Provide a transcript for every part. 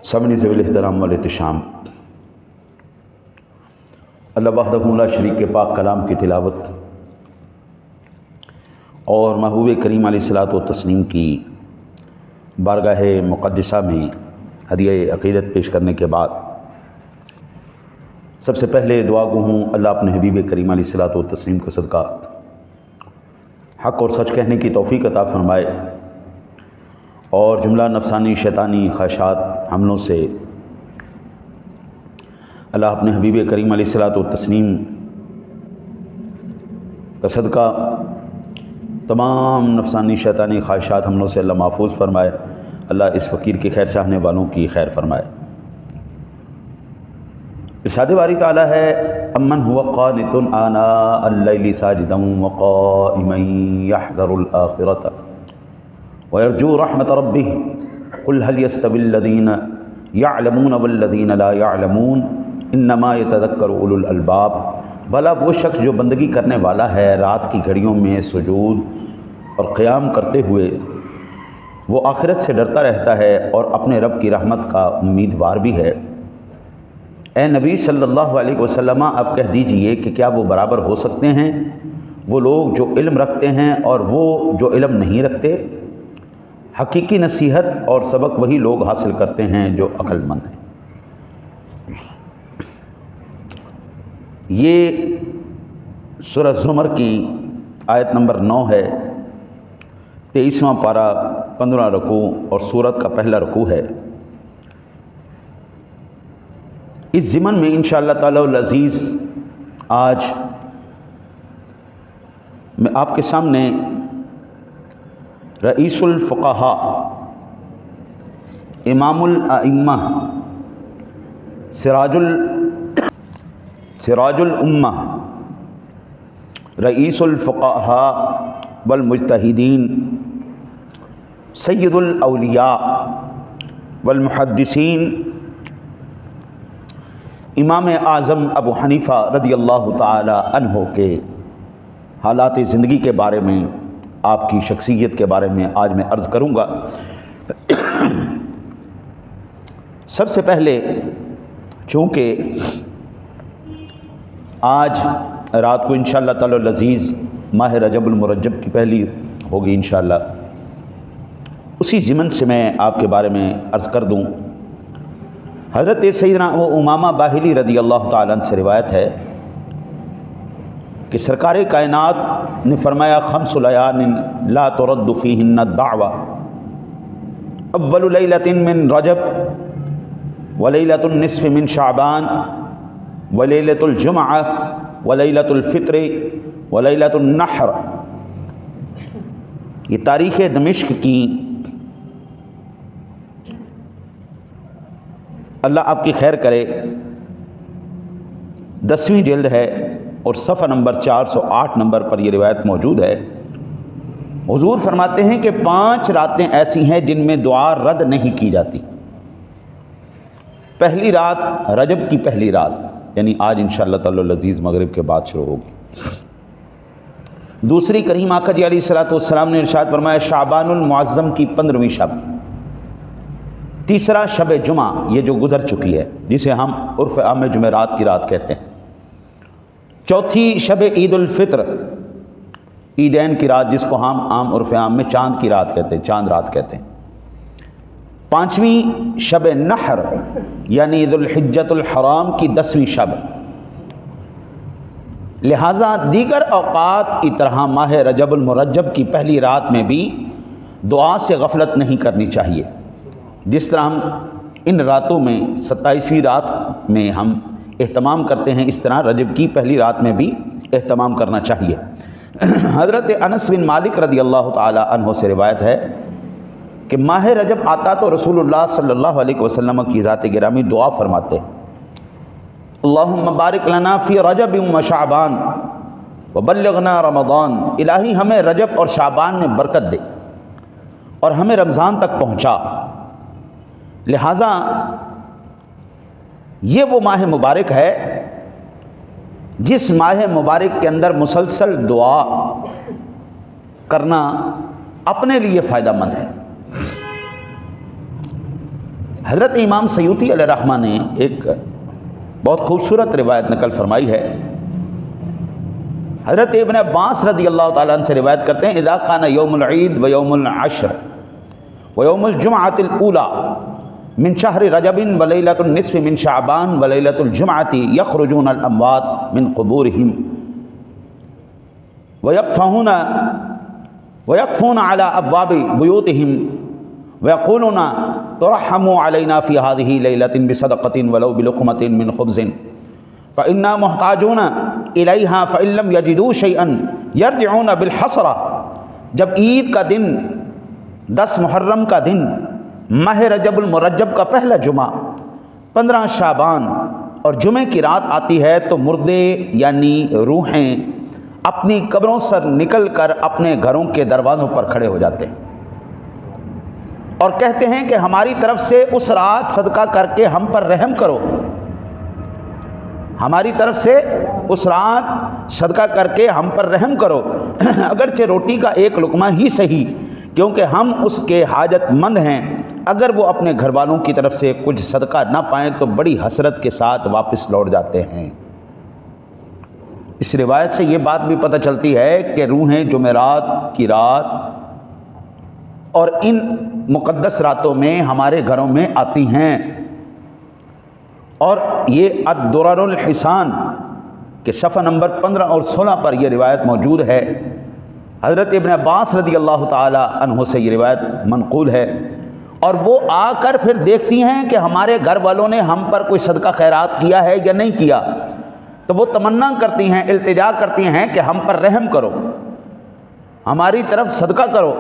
سامعین ذوی الاحترام والاحتشام، اللہ وحدہ لا شریک کے پاک کلام کی تلاوت اور محبوب کریم علیہ الصلاۃ والتسلیم کی بارگاہ مقدسہ میں ہدیہ عقیدت پیش کرنے کے بعد سب سے پہلے دعا گو ہوں اللہ اپنے حبیب کریم علیہ الصلاۃ والتسلیم کا صدقہ حق اور سچ کہنے کی توفیق عطا فرمائے اور جملہ نفسانی شیطانی خواہشات حملوں سے اللہ اپنے حبیب کریم علیہ الصلاۃ والتسلیم کا صدقہ تمام نفسانی شیطانی خواہشات حملوں سے اللہ محفوظ فرمائے، اللہ اس فقیر کے خیر چاہنے والوں کی خیر فرمائے۔ ارشاد باری تعالیٰ ہے امن هو قانت آناء اللیل ساجدا وقائما یحذر الآخرۃ ویرجو رحمت ربہ قل هل یستوی الذین یعلمون والذین لا یعلمون انما یتذکر اولو الالباب، بھلا وہ شخص جو بندگی کرنے والا ہے رات کی گھڑیوں میں سجود اور قیام کرتے ہوئے وہ آخرت سے ڈرتا رہتا ہے اور اپنے رب کی رحمت کا امیدوار بھی ہے۔ اے نبی صلی اللہ علیہ وسلم آپ کہہ دیجئے کہ کیا وہ برابر ہو سکتے ہیں وہ لوگ جو علم رکھتے ہیں اور وہ جو علم نہیں رکھتے؟ حقیقی نصیحت اور سبق وہی لوگ حاصل کرتے ہیں جو عقل مند ہیں۔ یہ سورہ زمر کی آیت نمبر 9 ہے، 23واں پارہ 15 رکوع اور سورت کا پہلا رکوع ہے۔ اس ضمن میں انشاءاللہ تعالی العزیز آج میں آپ کے سامنے رئیس الفقہاء امام الائمہ سراج الامہ رئیس الفقہاء والمجتہدین سید الاولیاء والمحدثین امام اعظم ابو حنیفہ رضی اللہ تعالی عنہ کے حالات زندگی کے بارے میں، آپ کی شخصیت کے بارے میں آج میں عرض کروں گا۔ سب سے پہلے چونکہ آج رات کو انشاءاللہ تعالی العزیز ماہ رجب المرجب کی پہلی ہوگی انشاءاللہ، اسی ضمن سے میں آپ کے بارے میں عرض کر دوں۔ حضرت سیدنا امامہ باہلی رضی اللہ تعالیٰ عنہ سے روایت ہے کہ سرکار کائنات نے فرمایا خمس لیال لا ترد فیہن الدعوہ، اول لیلۃ من رجب ولیلۃ النصف من شعبان ولیلۃ الجمعہ ولیلۃ الفطر ولیلۃ النحر۔ یہ تاریخ دمشق کی اللہ آپ کی خیر کرے 10ویں جلد ہے اور صفحہ نمبر 408 نمبر پر یہ روایت موجود ہے۔ حضور فرماتے ہیں کہ 5 راتیں ایسی ہیں جن میں دعا رد نہیں کی جاتی۔ پہلی رات رجب کی پہلی رات یعنی آج انشاءاللہ تعالی العزیز مغرب کے بعد شروع ہوگی۔ دوسری کریم آقا جی علیہ الصلوۃ والسلام نے ارشاد فرمایا شعبان المعظم کی 15ویں شب۔ تیسرا شب جمعہ یہ جو گزر چکی ہے جسے ہم عرف عام میں جمعرات کی رات کہتے ہیں۔ چوتھی شب عید الفطر عیدین کی رات جس کو ہم عام عرف عام میں چاند کی رات کہتے ہیں، چاند رات کہتے ہیں۔ 5ویں شب نحر یعنی ذو الحجۃ الحرام کی 10ویں شب۔ لہٰذا دیگر اوقات کی طرح ماہ رجب المرجب کی پہلی رات میں بھی دعا سے غفلت نہیں کرنی چاہیے۔ جس طرح ہم ان راتوں میں 27ویں رات میں ہم اہتمام کرتے ہیں، اس طرح رجب کی پہلی رات میں بھی اہتمام کرنا چاہیے۔ حضرت انس بن مالک رضی اللہ تعالی عنہ سے روایت ہے کہ ماہ رجب آتا تو رسول اللہ صلی اللہ علیہ وسلم کی ذات گرامی دعا فرماتے اللہم بارک لنا فی رجب و شعبان وبلغنا رمضان، الہی ہمیں رجب اور شعبان میں برکت دے اور ہمیں رمضان تک پہنچا۔ لہٰذا یہ وہ ماہ مبارک ہے جس ماہ مبارک کے اندر مسلسل دعا کرنا اپنے لیے فائدہ مند ہے۔ حضرت امام سیوطی علیہ رحمہ نے ایک بہت خوبصورت روایت نقل فرمائی ہے. حضرت ابن عباس رضی اللہ تعالیٰ عنہ سے روایت کرتے ہیں اذا کان یوم العید و یوم العشر و یوم الجمعۃ الاولی من شہر رجب و لیلۃ النصف من شعبان و لیلۃ الجمعۃ یخرجون الاموات من قبورہم ويقفون على ابواب بیوتہم ويقولون ترحموا علينا في هذه ليلة بصدقة ولو بلقمة من خبز فإنا محتاجون إليها فإن لم يجدوا شيئا يرجعون بالحسرة. جب عید کا دن 10 محرم کا دن ماہ رجب المرجب کا پہلا جمعہ 15 شعبان اور جمعے کی رات آتی ہے تو مردے یعنی روحیں اپنی قبروں سے نکل کر اپنے گھروں کے دروازوں پر کھڑے ہو جاتے ہیں اور کہتے ہیں کہ ہماری طرف سے اس رات صدقہ کر کے ہم پر رحم کرو، ہماری طرف سے اس رات صدقہ کر کے ہم پر رحم کرو، اگرچہ روٹی کا ایک لقمہ ہی صحیح، کیونکہ ہم اس کے حاجت مند ہیں. اگر وہ اپنے گھر والوں کی طرف سے کچھ صدقہ نہ پائیں تو بڑی حسرت کے ساتھ واپس لوٹ جاتے ہیں. اس روایت سے یہ بات بھی پتہ چلتی ہے کہ روحیں جمعرات کی رات اور ان مقدس راتوں میں ہمارے گھروں میں آتی ہیں. اور یہ الدرر الحسان کے صفحہ نمبر 15 اور 16 پر یہ روایت موجود ہے. حضرت ابن عباس رضی اللہ تعالی عنہ سے یہ روایت منقول ہے. اور وہ آ کر پھر دیکھتی ہیں کہ ہمارے گھر والوں نے ہم پر کوئی صدقہ خیرات کیا ہے یا نہیں کیا، تو وہ تمنا کرتی ہیں، التجا کرتی ہیں کہ ہم پر رحم کرو، ہماری طرف صدقہ کرو.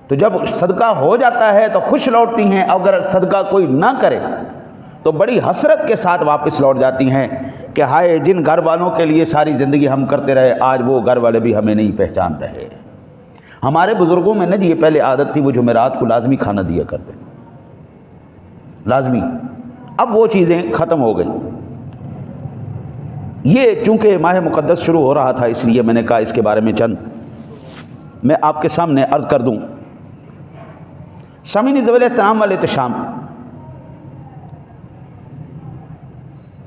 تو جب صدقہ ہو جاتا ہے تو خوش لوٹتی ہیں، اگر صدقہ کوئی نہ کرے تو بڑی حسرت کے ساتھ واپس لوٹ جاتی ہیں کہ ہائے جن گھر والوں کے لیے ساری زندگی ہم کرتے رہے آج وہ گھر والے بھی ہمیں نہیں پہچان رہے. ہمارے بزرگوں میں یہ پہلے عادت تھی، وہ جمعرات کو لازمی کھانا دیا کرتے، لازمی. اب وہ چیزیں ختم ہو گئیں. یہ چونکہ ماہ مقدس شروع ہو رہا تھا اس لیے میں نے کہا اس کے بارے میں چند میں آپ کے سامنے عرض کر دوں. سامعین ذوی الاحترام والاحتشام،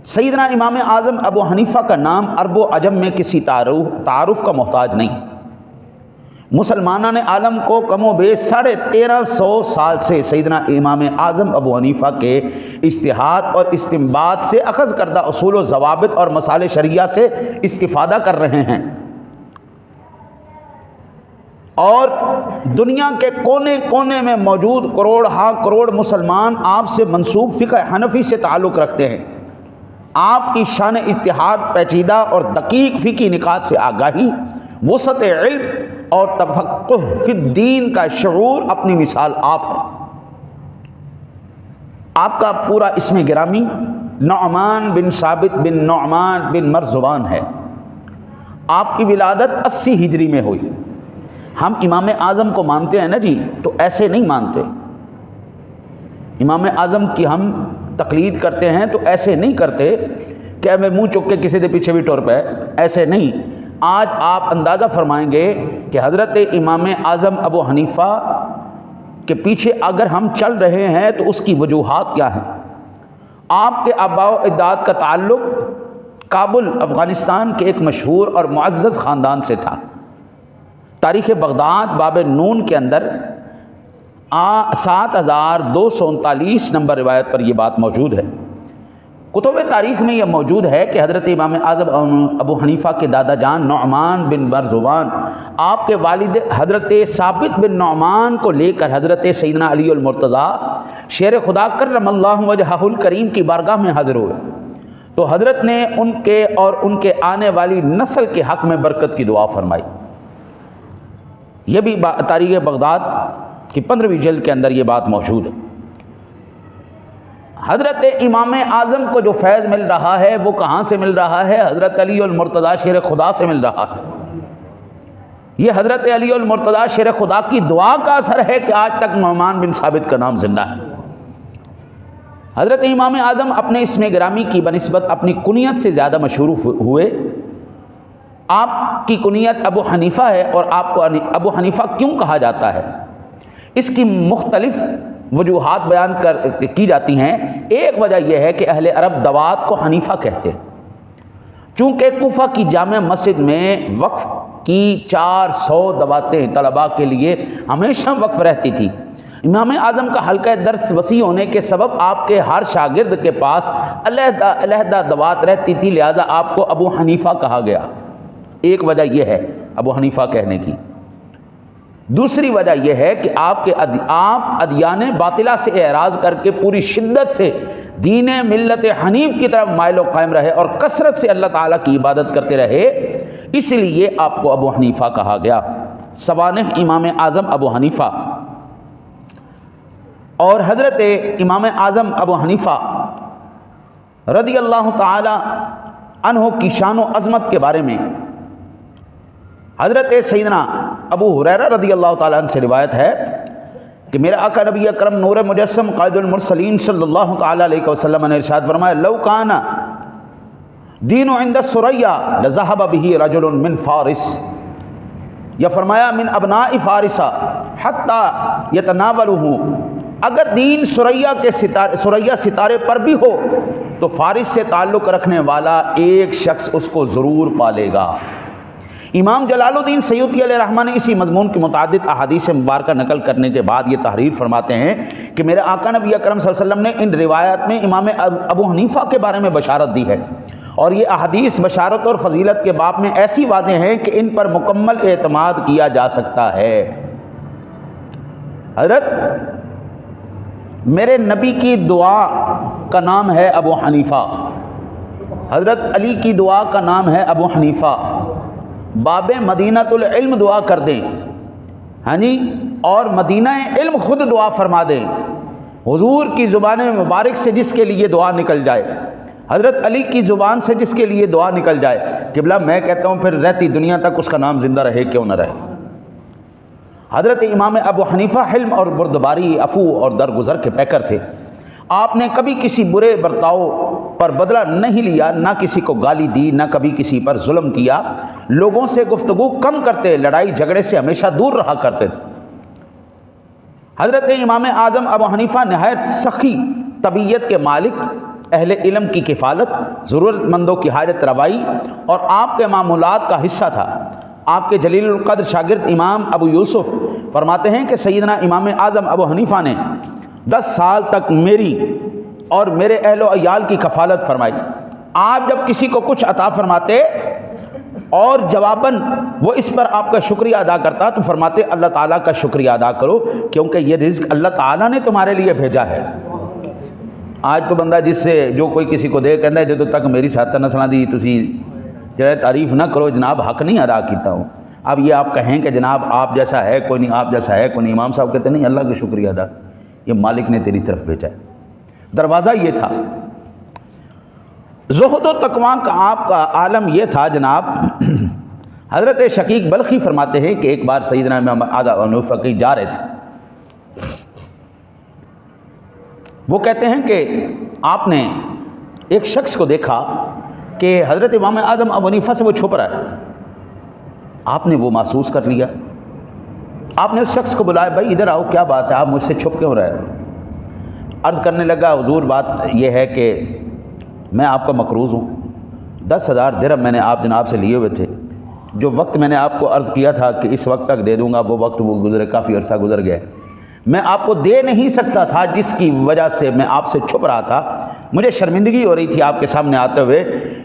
سیدنا امام اعظم ابو حنیفہ کا نام عرب و عجم میں کسی تعارف کا محتاج نہیں. مسلمانان عالم کو کم و بیش 1350 سال سے سیدنا امام اعظم ابو حنیفہ کے اجتہاد اور استنباط سے اخذ کردہ اصول و ضوابط اور مسائل شرعیہ سے استفادہ کر رہے ہیں، اور دنیا کے کونے کونے میں موجود کروڑ ہاں کروڑ مسلمان آپ سے منسوب فقہ حنفی سے تعلق رکھتے ہیں. آپ کی شان اتحاد، پیچیدہ اور دقیق فقہی نکات سے آگاہی، وسعت علم اور تفقہ فی الدین کا شعور اپنی مثال آپ ہے. آپ کا پورا اسم گرامی نعمان بن ثابت بن نعمان بن مرزبان ہے. آپ کی ولادت 80 ہجری میں ہوئی. ہم امام اعظم کو مانتے ہیں نا جی، تو ایسے نہیں مانتے. امام اعظم کی ہم تقلید کرتے ہیں تو ایسے نہیں کرتے کہ ہمیں منہ چک کے کسی دے پیچھے بھی ٹور پہ، ایسے نہیں. آج آپ اندازہ فرمائیں گے کہ حضرت امام اعظم ابو حنیفہ کے پیچھے اگر ہم چل رہے ہیں تو اس کی وجوہات کیا ہیں. آپ کے آباء و اجداد کا تعلق کابل افغانستان کے ایک مشہور اور معزز خاندان سے تھا. تاریخ بغداد باب نون کے اندر 7239 نمبر روایت پر یہ بات موجود ہے. کتب تاریخ میں یہ موجود ہے کہ حضرت امام اعظم ابو حنیفہ کے دادا جان نعمان بن مرزبان آپ کے والد حضرت ثابت بن نعمان کو لے کر حضرت سیدنا علی المرتضیٰ شیر خدا کرم اللہ وجہہ الکریم کی بارگاہ میں حاضر ہوئے تو حضرت نے ان کے اور ان کے آنے والی نسل کے حق میں برکت کی دعا فرمائی. یہ بھی تاریخ بغداد کی 15ویں جلد کے اندر یہ بات موجود ہے. حضرت امام اعظم کو جو فیض مل رہا ہے وہ کہاں سے مل رہا ہے؟ حضرت علی المرتضیٰ شیر خدا سے مل رہا ہے. یہ حضرت علی المرتضیٰ شیر خدا کی دعا کا اثر ہے کہ آج تک نعمان بن ثابت کا نام زندہ ہے. حضرت امام اعظم اپنے اسم گرامی کی بنسبت اپنی کنیت سے زیادہ مشہور ہوئے. آپ کی کنیت ابو حنیفہ ہے، اور آپ کو ابو حنیفہ کیوں کہا جاتا ہے؟ اس کی مختلف وجوہات بیان کی جاتی ہیں۔ ایک وجہ یہ ہے کہ اہل عرب دوات کو حنیفہ کہتے ہیں، چونکہ کوفہ کی جامع مسجد میں وقف کی 400 دواتیں طلباء کے لیے ہمیشہ وقف رہتی تھی۔ امام اعظم کا حلقہ درس وسیع ہونے کے سبب آپ کے ہر شاگرد کے پاس علیحدہ علیحدہ دوات رہتی تھی، لہٰذا آپ کو ابو حنیفہ کہا گیا۔ ایک وجہ یہ ہے ابو حنیفہ کہنے کی۔ دوسری وجہ یہ ہے کہ آپ ادیان باطلہ سے اعراض کر کے پوری شدت سے دین ملت حنیف کی طرف مائل و قائم رہے اور کثرت سے اللہ تعالیٰ کی عبادت کرتے رہے، اس لیے آپ کو ابو حنیفہ کہا گیا۔ سوانح امام اعظم ابو حنیفہ اور حضرت امام اعظم ابو حنیفہ رضی اللہ تعالی عنہ کی شان و عظمت کے بارے میں حضرت سیدنا ابو ہریرہ رضی اللہ تعالیٰ عنہ سے روایت ہے کہ میرے آقا نبی اکرم نور مجسم قائد المرسلین صلی اللہ تعالیٰ علیہ وسلم نے ارشاد فرمایا لو کان دین عند الثریا لذهب به رجل من فارس، یا فرمایا من ابناء فارس حتی یتناولہ، اگر دین ثریا ستارے پر بھی ہو تو فارس سے تعلق رکھنے والا ایک شخص اس کو ضرور پالے گا۔ امام جلال الدین سیوطی علیہ رحمہ نے اسی مضمون کی متعدد احادیث مبارکہ نقل کرنے کے بعد یہ تحریر فرماتے ہیں کہ میرے آقا نبی اکرم صلی اللہ علیہ وسلم نے ان روایات میں امام ابو حنیفہ کے بارے میں بشارت دی ہے، اور یہ احادیث بشارت اور فضیلت کے باب میں ایسی واضح ہیں کہ ان پر مکمل اعتماد کیا جا سکتا ہے۔ حضرت میرے نبی کی دعا کا نام ہے ابو حنیفہ، حضرت علی کی دعا کا نام ہے ابو حنیفہ، باب مدینۃ العلم دعا کر دیں، ہاں جی، اور مدینہ علم خود دعا فرما دیں، حضور کی زبان مبارک سے جس کے لیے دعا نکل جائے، حضرت علی کی زبان سے جس کے لیے دعا نکل جائے، قبلہ میں کہتا ہوں پھر رہتی دنیا تک اس کا نام زندہ رہے کیوں نہ رہے۔ حضرت امام ابو حنیفہ حلم اور بردباری، عفو اور درگزر کے پیکر تھے۔ آپ نے کبھی کسی برے برتاؤ پر بدلہ نہیں لیا، نہ کسی کو گالی دی، نہ کبھی کسی پر ظلم کیا، لوگوں سے گفتگو کم کرتے، لڑائی جھگڑے سے ہمیشہ دور رہا کرتے۔ حضرت امام اعظم ابو حنیفہ نہایت سخی طبیعت کے مالک، اہل علم کی کفالت، ضرورت مندوں کی حاجت روائی اور آپ کے معمولات کا حصہ تھا۔ آپ کے جلیل القدر شاگرد امام ابو یوسف فرماتے ہیں کہ سیدنا امام اعظم ابو حنیفہ نے 10 سال تک میری اور میرے اہل و عیال کی کفالت فرمائی۔ آپ جب کسی کو کچھ عطا فرماتے اور جواباً وہ اس پر آپ کا شکریہ ادا کرتا تو فرماتے اللہ تعالیٰ کا شکریہ ادا کرو، کیونکہ یہ رزق اللہ تعالیٰ نے تمہارے لیے بھیجا ہے۔ آج تو بندہ جس سے جو کوئی کسی کو دے کہتا ہے جدو تک میری ساتھ نسلاں دی تسی جڑے تعریف نہ کرو جناب حق نہیں ادا کیتا ہوں۔ اب یہ آپ کہیں کہ جناب آپ جیسا ہے کوئی نہیں، آپ جیسا ہے کوئی نہیں، امام صاحب کہتے نہیں اللہ کا شکریہ ادا، یہ مالک نے تیری طرف بھیجا ہے۔ دروازہ یہ تھا، زہد و تقویٰ کا آپ کا عالم یہ تھا جناب۔ حضرت شقیق بلخی فرماتے ہیں کہ ایک بار سیدنا امام اعظم حنیفہ کہیں جا رہے تھے، وہ کہتے ہیں کہ آپ نے ایک شخص کو دیکھا کہ حضرت امام اعظم ابو حنیفہ سے وہ چھپ رہا ہے، آپ نے وہ محسوس کر لیا، آپ نے اس شخص کو بلایا، بھائی ادھر آؤ کیا بات ہے، آپ مجھ سے چھپ کیوں رہے؟ عرض کرنے لگا حضور بات یہ ہے کہ میں آپ کا مقروض ہوں، 10,000 درہم میں نے آپ جناب سے لیے ہوئے تھے، جو وقت میں نے آپ کو عرض کیا تھا کہ اس وقت تک دے دوں گا وہ وقت وہ گزرے، کافی عرصہ گزر گیا، میں آپ کو دے نہیں سکتا تھا، جس کی وجہ سے میں آپ سے چھپ رہا تھا، مجھے شرمندگی ہو رہی تھی آپ کے سامنے آتے ہوئے۔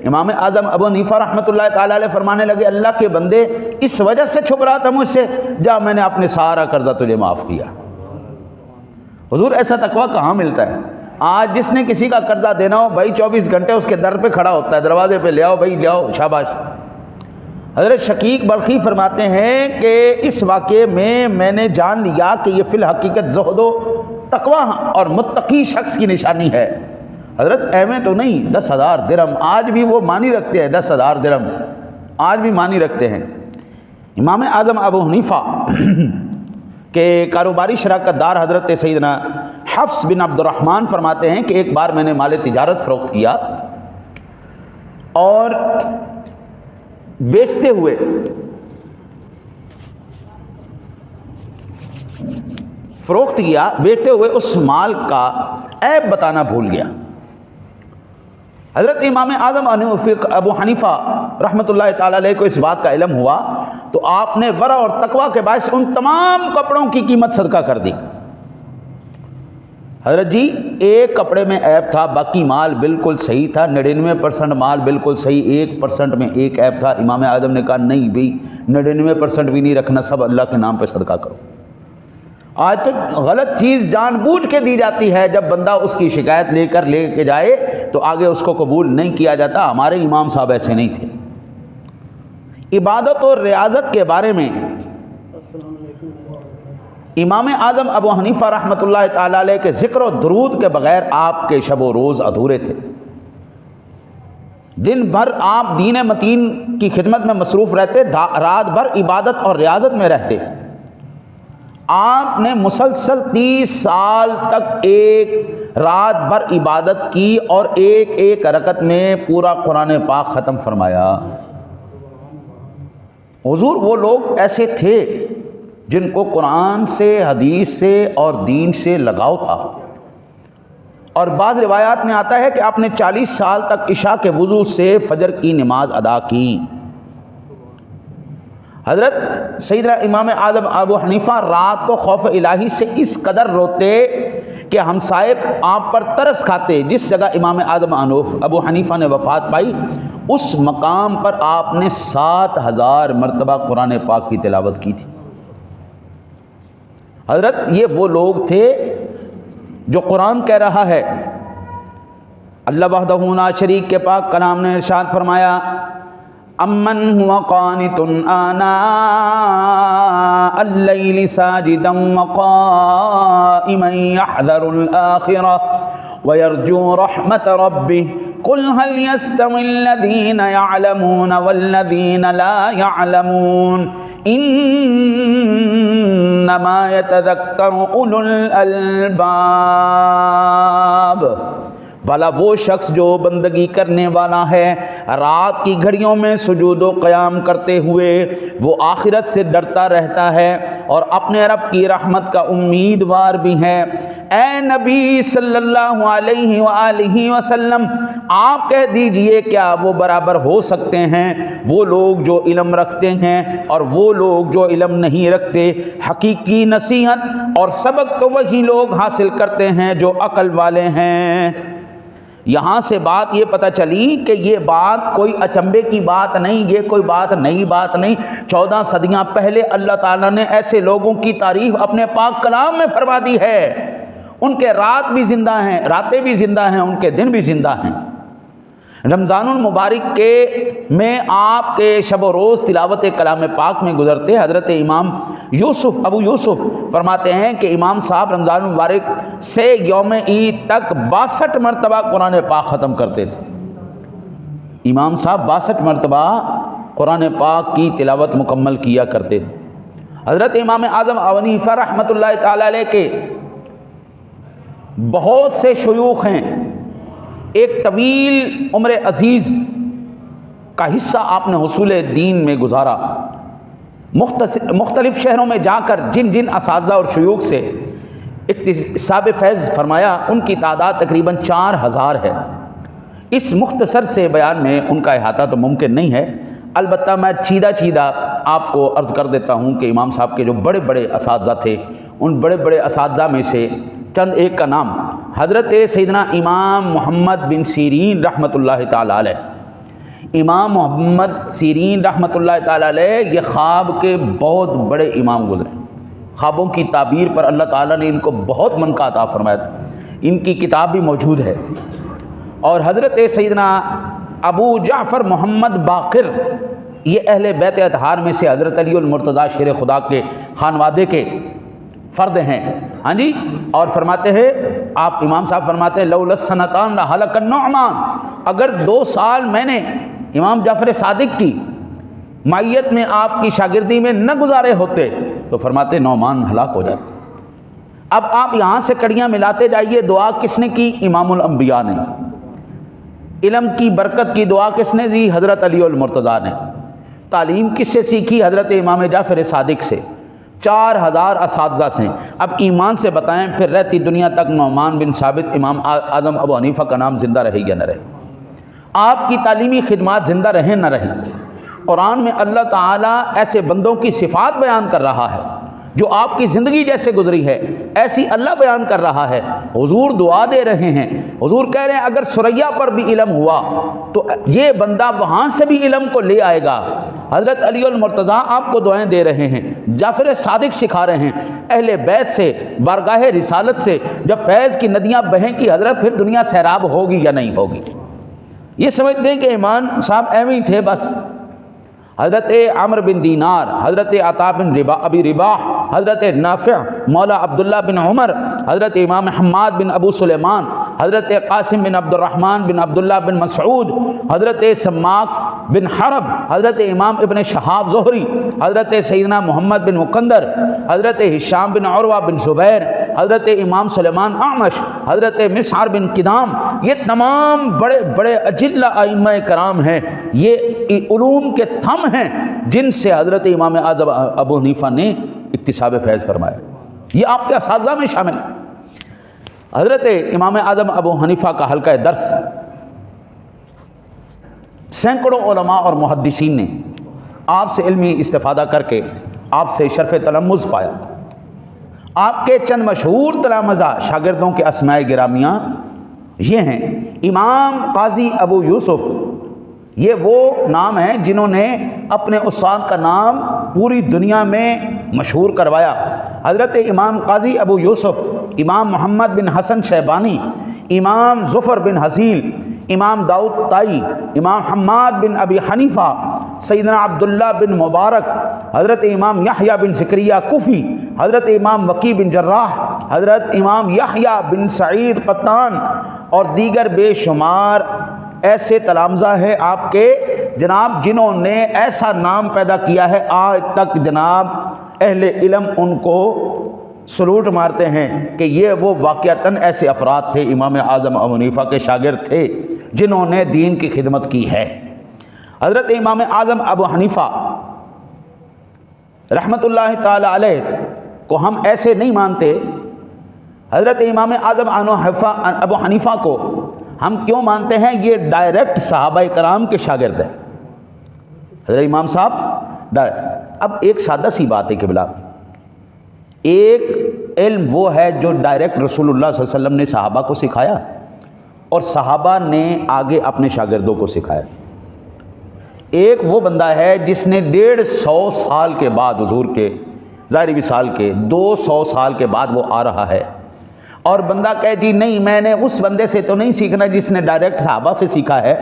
امام اعظم ابو حنیفہ رحمۃ اللہ تعالیٰ علیہ فرمانے لگے اللہ کے بندے اس وجہ سے چھپ رہا تھا مجھ سے، جا میں نے اپنے سارا قرضہ تجھے معاف کیا۔ حضور ایسا تقویٰ کہاں ملتا ہے؟ آج جس نے کسی کا قرضہ دینا ہو بھائی 24 گھنٹے اس کے در پہ کھڑا ہوتا ہے، دروازے پہ لے آؤ بھائی لے آؤ، شاباش۔ حضرت شقیق بلخی فرماتے ہیں کہ اس واقعے میں نے جان لیا کہ یہ فی الحقیقت زہد و تقویٰ اور متقی شخص کی نشانی ہے۔ حضرت ایویں تو نہیں، 10,000 درہم آج بھی وہ معنی رکھتے ہیں، 10,000 درہم آج بھی معنی رکھتے ہیں۔ امام اعظم ابو حنیفہ کہ کاروباری شراکت دار حضرت سیدنا حفص بن عبد الرحمن فرماتے ہیں کہ ایک بار میں نے مال تجارت فروخت کیا اور بیچتے ہوئے فروخت کیا، بیچتے ہوئے اس مال کا عیب بتانا بھول گیا۔ حضرت امام اعظم ابو حنیفہ رحمۃ اللہ تعالیٰ علیہ کو اس بات کا علم ہوا تو آپ نے ورع اور تقویٰ کے باعث ان تمام کپڑوں کی قیمت صدقہ کر دی۔ حضرت جی ایک کپڑے میں عیب تھا، باقی مال بالکل صحیح تھا، 99% مال بالکل صحیح، 1% میں ایک عیب تھا۔ امام اعظم نے کہا نہیں بھائی 99% بھی نہیں رکھنا، سب اللہ کے نام پہ صدقہ کرو۔ آج تک غلط چیز جان بوجھ کے دی جاتی ہے، جب بندہ اس کی شکایت لے کے جائے تو آگے اس کو قبول نہیں کیا جاتا۔ ہمارے امام صاحب ایسے نہیں تھے۔ عبادت اور ریاضت کے بارے میں امام اعظم ابو حنیفہ رحمۃ اللہ تعالی علیہ کے ذکر و درود کے بغیر آپ کے شب و روز ادھورے تھے۔ دن بھر آپ دین متین کی خدمت میں مصروف رہتے، رات بھر عبادت اور ریاضت میں رہتے۔ آپ نے مسلسل 30 سال تک ایک رات بھر عبادت کی اور ایک ایک رکعت میں پورا قرآن پاک ختم فرمایا۔ حضور وہ لوگ ایسے تھے جن کو قرآن سے، حدیث سے اور دین سے لگاؤ تھا، اور بعض روایات میں آتا ہے کہ آپ نے 40 سال تک عشاء کے وضو سے فجر کی نماز ادا کی۔ حضرت سیدنا امام اعظم ابو حنیفہ رات کو خوف الہی سے اس قدر روتے کہ ہمسائے آپ پر ترس کھاتے۔ جس جگہ امام اعظم ابو حنیفہ نے وفات پائی اس مقام پر آپ نے 7000 مرتبہ قرآن پاک کی تلاوت کی تھی۔ حضرت یہ وہ لوگ تھے جو قرآن کہہ رہا ہے، اللہ وحدہ لا شریک کے پاک کلام نے ارشاد فرمایا امن هو قانت آناء اللیل ساجدا وقائما يحذر الآخرة ويرجو رحمة ربه قل هل يستوي الذين يعلمون والذين لا يعلمون انما يتذكر اولو الالباب۔ بھلا وہ شخص جو بندگی کرنے والا ہے رات کی گھڑیوں میں سجود و قیام کرتے ہوئے وہ آخرت سے ڈرتا رہتا ہے اور اپنے رب کی رحمت کا امیدوار بھی ہے۔ اے نبی صلی اللہ علیہ وآلہ وسلم آپ کہہ دیجئے کیا وہ برابر ہو سکتے ہیں وہ لوگ جو علم رکھتے ہیں اور وہ لوگ جو علم نہیں رکھتے؟ حقیقی نصیحت اور سبق تو وہی لوگ حاصل کرتے ہیں جو عقل والے ہیں۔ یہاں سے بات یہ پتہ چلی کہ یہ بات کوئی اچنبے کی بات نہیں، یہ کوئی بات نئی بات نہیں۔ 14 صدیاں پہلے اللہ تعالیٰ نے ایسے لوگوں کی تعریف اپنے پاک کلام میں فرما دی ہے۔ ان کے رات بھی زندہ ہیں، راتیں بھی زندہ ہیں، ان کے دن بھی زندہ ہیں۔ رمضان المبارک میں آپ کے شب و روز تلاوت کلام پاک میں گزرتے۔ حضرت امام ابو یوسف فرماتے ہیں کہ امام صاحب رمضان المبارک سے یوم عید تک 62 مرتبہ قرآن پاک ختم کرتے تھے۔ امام صاحب 62 مرتبہ قرآن پاک کی تلاوت مکمل کیا کرتے تھے۔ حضرت امام اعظم ابو حنیفہ رحمۃ اللہ تعالی علیہ کے بہت سے شیوخ ہیں۔ ایک طویل عمر عزیز کا حصہ آپ نے حصول دین میں گزارا۔ مختلف شہروں میں جا کر جن جن اساتذہ اور شیوخ سے اکتساب فیض فرمایا ان کی تعداد تقریباً 4000 ہے۔ اس مختصر سے بیان میں ان کا احاطہ تو ممکن نہیں ہے، البتہ میں چیدہ آپ کو عرض کر دیتا ہوں کہ امام صاحب کے جو بڑے بڑے اساتذہ تھے ان بڑے بڑے اساتذہ میں سے چند ایک کا نام حضرت سیدنا امام محمد بن سیرین رحمۃ اللہ تعالی علیہ۔ امام محمد سیرین رحمۃ اللہ تعالی علیہ یہ خواب کے بہت بڑے امام گزرے۔ خوابوں کی تعبیر پر اللہ تعالیٰ نے ان کو بہت منقع عطا فرمایا تھا، ان کی کتاب بھی موجود ہے۔ اور حضرت سیدنا ابو جعفر محمد باقر یہ اہل بیت اطہار میں سے حضرت علی المرتضیٰ شیر خدا کے خانوادے کے فرد ہیں، ہاں جی۔ اور فرماتے ہیں آپ امام صاحب فرماتے ہیں لولا السنتان لہلک النعمان، اگر 2 سال میں نے امام جعفر صادق کی معیت میں آپ کی شاگردی میں نہ گزارے ہوتے تو فرماتے نعمان ہلاک ہو جاتے۔ اب آپ یہاں سے کڑیاں ملاتے جائیے، دعا کس نے کی؟ امام الانبیاء نے۔ علم کی برکت کی دعا کس نے دی؟ حضرت علی المرتضیٰ نے۔ تعلیم کس سے سیکھی؟ حضرت امام جعفر صادق سے۔ 4000 اساتذہ سے. اب ایمان سے بتائیں پھر رہتی دنیا تک نعمان بن ثابت امام اعظم ابو حنیفہ کا نام زندہ رہے یا نہ رہے؟ آپ کی تعلیمی خدمات زندہ رہیں نہ رہیں؟ قرآن میں اللہ تعالیٰ ایسے بندوں کی صفات بیان کر رہا ہے جو آپ کی زندگی جیسے گزری ہے ایسی اللہ بیان کر رہا ہے. حضور دعا دے رہے ہیں، حضور کہہ رہے ہیں اگر ثریا پر بھی علم ہوا تو یہ بندہ وہاں سے بھی علم کو لے آئے گا. حضرت علی المرتضیٰ آپ کو دعائیں دے رہے ہیں، جعفر صادق سکھا رہے ہیں، اہل بیت سے، بارگاہ رسالت سے جب فیض کی ندیاں بہیں کی حضرت پھر دنیا سیراب ہوگی یا نہیں ہوگی؟ یہ سمجھتے ہیں کہ ایمان صاحب ایویں ہی تھے بس. حضرت عمر بن دینار، حضرت عطا بن ابی رباح، حضرت نافع مولا عبداللہ بن عمر، حضرت امام حماد بن ابو سلیمان، حضرت قاسم بن عبد الرحمن بن عبداللہ بن مسعود، حضرت سماک بن حرب، حضرت امام ابن شہاب زہری، حضرت سیدنا محمد بن مقندر، حضرت ہشام بن عروہ بن زبیر، حضرت امام سلیمان اعمش، حضرت مسعر بن کدام، یہ تمام بڑے بڑے اجلہ ائمہ کرام ہیں. یہ علوم کے تھم ہیں جن سے حضرت امام اعظم ابو حنیفہ نے اکتساب فیض فرمایا. یہ آپ کے اساتذہ میں شامل ہے. حضرت امام اعظم ابو حنیفہ کا حلقہ درس سینکڑوں علماء اور محدثین نے آپ سے علمی استفادہ کر کے آپ سے شرف تلمذ پایا. آپ کے چند مشہور تلامذہ شاگردوں کے اسماء گرامیاں یہ ہیں: امام قاضی ابو یوسف، یہ وہ نام ہیں جنہوں نے اپنے استاد کا نام پوری دنیا میں مشہور کروایا. حضرت امام قاضی ابو یوسف، امام محمد بن حسن شیبانی، امام ظفر بن حصیل، امام داؤد طائی، امام حماد بن ابی حنیفہ، سیدنا عبداللہ بن مبارک، حضرت امام یحییٰ بن زکریا کوفی، حضرت امام وکی بن جراح، حضرت امام یحییٰ بن سعید قطان اور دیگر بے شمار ایسے تلامذہ ہیں آپ کے جناب جنہوں نے ایسا نام پیدا کیا ہے آج تک جناب اہل علم ان کو سلوٹ مارتے ہیں کہ یہ وہ واقعتاً ایسے افراد تھے، امام اعظم ابو حنیفہ کے شاگرد تھے جنہوں نے دین کی خدمت کی ہے. حضرت امام اعظم ابو حنیفہ رحمۃ اللہ تعالی علیہ کو ہم ایسے نہیں مانتے. حضرت امام اعظم ابو حنیفہ کو ہم کیوں مانتے ہیں؟ یہ ڈائریکٹ صحابہ کرام کے شاگرد ہیں. حضرت امام صاحب اب ایک سادہ سی بات ہے کہ بلا ایک علم وہ ہے جو ڈائریکٹ رسول اللہ صلی اللہ علیہ وسلم نے صحابہ کو سکھایا اور صحابہ نے آگے اپنے شاگردوں کو سکھایا. ایک وہ بندہ ہے جس نے 150 سال کے بعد حضور کے ظاہری وصال کے 200 سال کے بعد وہ آ رہا ہے اور بندہ کہے جی نہیں میں نے اس بندے سے تو نہیں سیکھنا جس نے ڈائریکٹ صحابہ سے سیکھا ہے،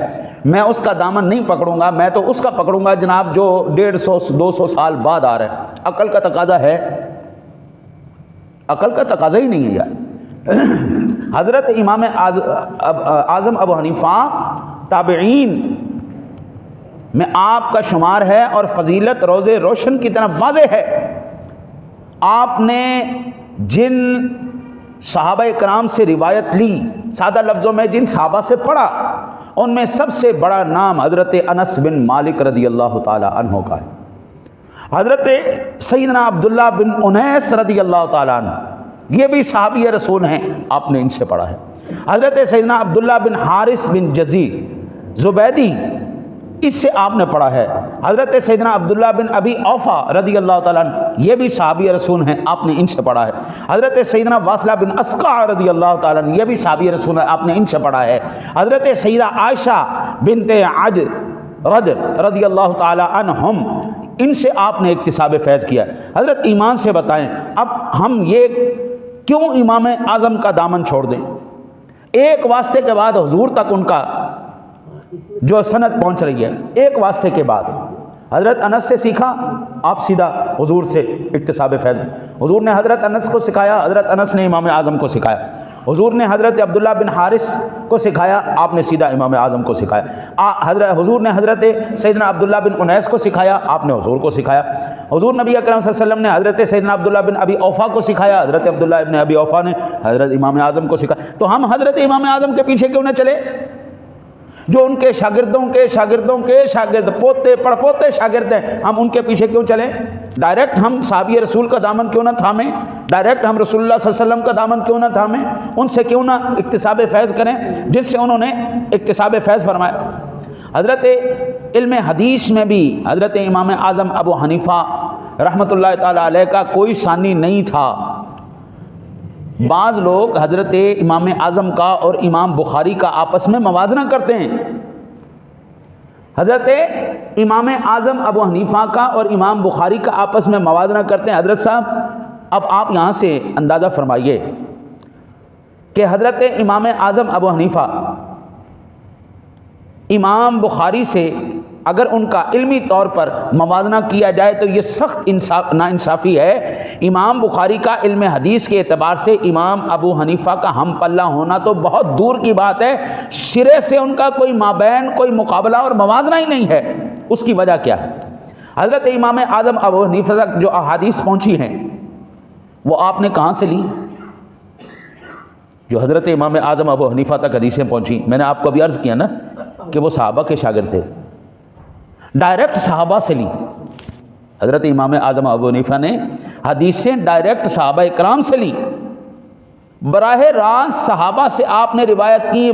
میں اس کا دامن نہیں پکڑوں گا، میں تو اس کا پکڑوں گا جناب جو 150-200 سال بعد آ رہا ہے. عقل کا تقاضا ہے؟ عقل کا تقاضا ہی نہیں ہے یار. حضرت امام اعظم ابو حنیفہ تابعین میں آپ کا شمار ہے اور فضیلت روزے روشن کی طرح واضح ہے. آپ نے جن صحابہ کرام سے روایت لی، سادہ لفظوں میں جن صحابہ سے پڑھا، ان میں سب سے بڑا نام حضرت انس بن مالک رضی اللہ تعالی عنہ کا ہے. حضرت سیدنا عبداللہ بن انیس رضی اللہ تعالی عنہ یہ بھی صحابی رسول ہیں، آپ نے ان سے پڑھا ہے. حضرت سیدنا عبداللہ بن حارث بن جزیر زبیدی اس سے آپ نے پڑھا ہے. حضرت سیدنا عبداللہ بن ابی اوفا رضی اللہ تعالیٰ عنہ یہ بھی صحابی رسول ہیں، آپ نے ان سے پڑھا ہے. حضرت سیدنا واصلہ بن اسقع رضی اللہ تعالیٰ عنہ یہ بھی صحابی رسول ہیں، آپ نے ان سے پڑھا ہے. حضرت سیدہ عائشہ بنت عجرد رضی اللہ تعالیٰ عنہم ان سے آپ نے اکتساب فیض کیا ہے. حضرت ایمان سے بتائیں اب ہم یہ کیوں امام اعظم کا دامن چھوڑ دیں؟ ایک واسطے کے بعد حضور تک ان کا جو سند پہنچ رہی ہے، ایک واسطے کے بعد حضرت انس سے سیکھا، آپ سیدھا حضور سے اکتساب فیض. حضور نے حضرت انس کو سکھایا، حضرت انس نے امام اعظم کو سکھایا. حضور نے حضرت عبداللہ بن حارث کو سکھایا، آپ نے سیدھا امام اعظم کو سکھایا. حضور نے حضرت سیدنا عبداللہ بن انیس کو سکھایا، آپ نے حضور کو سکھایا. حضور نبی اکرم صلی اللہ علیہ وسلم نے حضرت سیدنا عبداللہ بن ابی اوفا کو سکھایا، حضرت عبداللہ بن ابی اوفا نے حضرت امام اعظم کو سکھایا. تو ہم حضرت امام اعظم کے پیچھے کیوں نہ چلے؟ جو ان کے شاگردوں کے شاگردوں کے شاگرد، پوتے پڑپوتے شاگرد ہیں، ہم ان کے پیچھے کیوں چلیں؟ ڈائریکٹ ہم صحابی رسول کا دامن کیوں نہ تھامیں؟ ڈائریکٹ ہم رسول اللہ صلی اللہ علیہ وسلم کا دامن کیوں نہ تھامیں؟ ان سے کیوں نہ اکتساب فیض کریں جس سے انہوں نے اکتساب فیض فرمایا؟ حضرت علم حدیث میں بھی حضرت امام اعظم ابو حنیفہ رحمۃ اللہ تعالیٰ علیہ کا کوئی ثانی نہیں تھا۔ بعض لوگ حضرت امام اعظم کا اور امام بخاری کا آپس میں موازنہ کرتے ہیں۔ حضرت امام اعظم ابو حنیفہ کا اور امام بخاری کا آپس میں موازنہ کرتے ہیں۔ حضرت صاحب اب آپ یہاں سے اندازہ فرمائیے کہ حضرت امام اعظم ابو حنیفہ امام بخاری سے اگر ان کا علمی طور پر موازنہ کیا جائے تو یہ سخت ناانصافی ہے۔ امام بخاری کا علم حدیث کے اعتبار سے امام ابو حنیفہ کا ہم پلہ ہونا تو بہت دور کی بات ہے، سرے سے ان کا کوئی مابین کوئی مقابلہ اور موازنہ ہی نہیں ہے۔ اس کی وجہ کیا ہے؟ حضرت امام اعظم ابو حنیفہ تک جو احادیث پہنچی ہیں وہ آپ نے کہاں سے لی؟ جو حضرت امام اعظم ابو حنیفہ تک حدیثیں پہنچی، میں نے آپ کو ابھی عرض کیا نا کہ وہ صحابہ کے شاگرد تھے، ڈائریکٹ صحابہ سے لی۔ حضرت امام اعظم ابو حنیفہ نے حدیثیں ڈائریکٹ صحابہ اکرام سے لی، براہ راست صحابہ سے آپ نے روایت کی،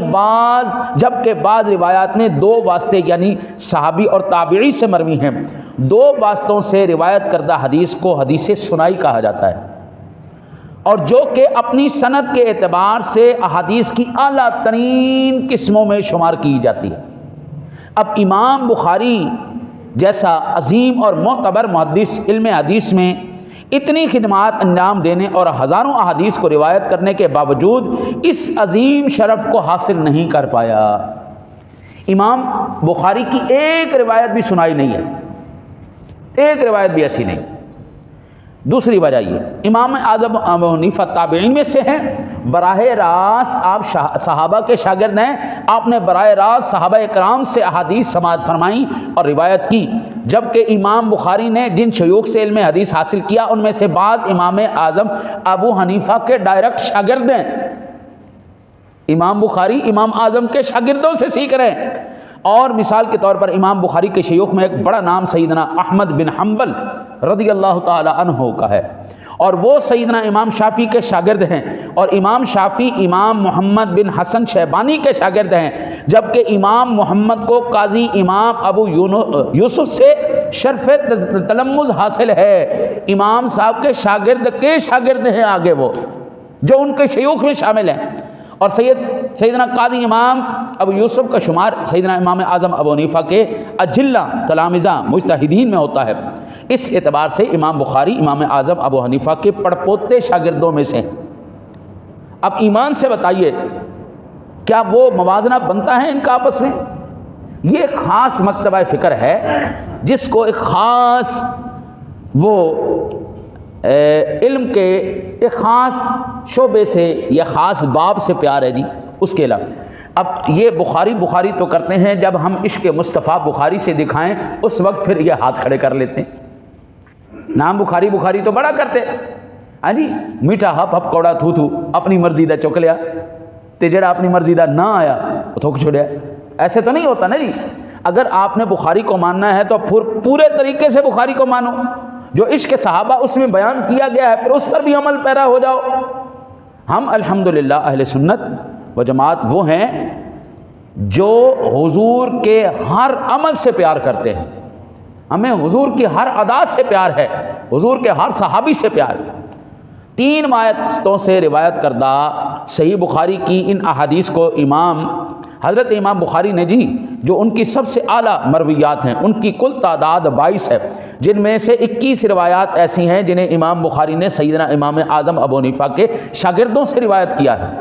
جبکہ بعض روایات میں دو واسطے یعنی صحابی اور تابعی سے مروی ہیں۔ دو واسطوں سے روایت کردہ حدیث کو حدیث سنائی کہا جاتا ہے، اور جو کہ اپنی سند کے اعتبار سے احادیث کی اعلیٰ ترین قسموں میں شمار کی جاتی ہے۔ اب امام بخاری جیسا عظیم اور معتبر محدث علم حدیث میں اتنی خدمات انجام دینے اور ہزاروں احادیث کو روایت کرنے کے باوجود اس عظیم شرف کو حاصل نہیں کر پایا۔ امام بخاری کی ایک روایت بھی سنائی نہیں ہے، ایک روایت بھی ایسی نہیں۔ دوسری وجہ یہ، امام اعظم ابو حنیفہ تابعین میں سے ہیں، براہ راست آپ صحابہ کے شاگرد ہیں، آپ نے براہ راست صحابہ اکرام سے احادیث سماعت فرمائیں اور روایت کی، جبکہ امام بخاری نے جن شیوخ سے علم حدیث حاصل کیا ان میں سے بعض امام اعظم ابو حنیفہ کے ڈائریکٹ شاگرد ہیں۔ امام بخاری امام اعظم کے شاگردوں سے سیکھ رہے ہیں۔ اور مثال کے طور پر امام بخاری کے شیوخ میں ایک بڑا نام سیدنا احمد بن حنبل رضی اللہ تعالی عنہ کا ہے، اور وہ سیدنا امام شافعی کے شاگرد ہیں، اور امام شافعی امام محمد بن حسن شیبانی کے شاگرد ہیں، جبکہ امام محمد کو قاضی امام ابو یوسف سے شرف تلمذ حاصل ہے۔ امام صاحب کے شاگرد ہیں آگے وہ جو ان کے شیوخ میں شامل ہیں، اور سیدنا قاضی امام ابو یوسف کا شمار سیدنا امام اعظم ابو حنیفہ کے اجلہ تلامذہ مجتہدین میں ہوتا ہے۔ اس اعتبار سے امام بخاری امام اعظم ابو حنیفہ کے پڑپوتے شاگردوں میں سے۔ اب ایمان سے بتائیے کیا وہ موازنہ بنتا ہے ان کا آپس میں؟ یہ ایک خاص مکتبہ فکر ہے جس کو ایک خاص وہ علم کے ایک خاص شعبے سے یا خاص باب سے پیار ہے جی، اس کے علاوہ اب یہ بخاری تو کرتے ہیں، جب ہم عشق مصطفیٰ بخاری سے دکھائیں اس وقت پھر یہ ہاتھ کھڑے کر لیتے ہیں۔ نام بخاری تو بڑا کرتے، ہاں جی، میٹھا ہپ کوڑا تھو اپنی مرضی دا چک لیا تے جڑا اپنی مرضی دا نہ آیا وہ تھوک چھوڑیا۔ ایسے تو نہیں ہوتا نا جی۔ اگر آپ نے بخاری کو ماننا ہے تو پھر پورے طریقے سے بخاری کو مانو، جو عشق صحابہ اس میں بیان کیا گیا ہے پھر اس پر بھی عمل پیرا ہو جاؤ۔ ہم الحمدللہ اہل سنت و جماعت وہ ہیں جو حضور کے ہر عمل سے پیار کرتے ہیں، ہمیں حضور کی ہر ادا سے پیار ہے، حضور کے ہر صحابی سے پیار ہے۔ 3 واسطوں سے روایت کردہ صحیح بخاری کی ان احادیث کو حضرت امام بخاری نے جی جو ان کی سب سے اعلیٰ مرویات ہیں ان کی کل تعداد 22 ہے، جن میں سے 21 روایات ایسی ہیں جنہیں امام بخاری نے سیدنا امام اعظم ابو حنیفہ کے شاگردوں سے روایت کیا ہے،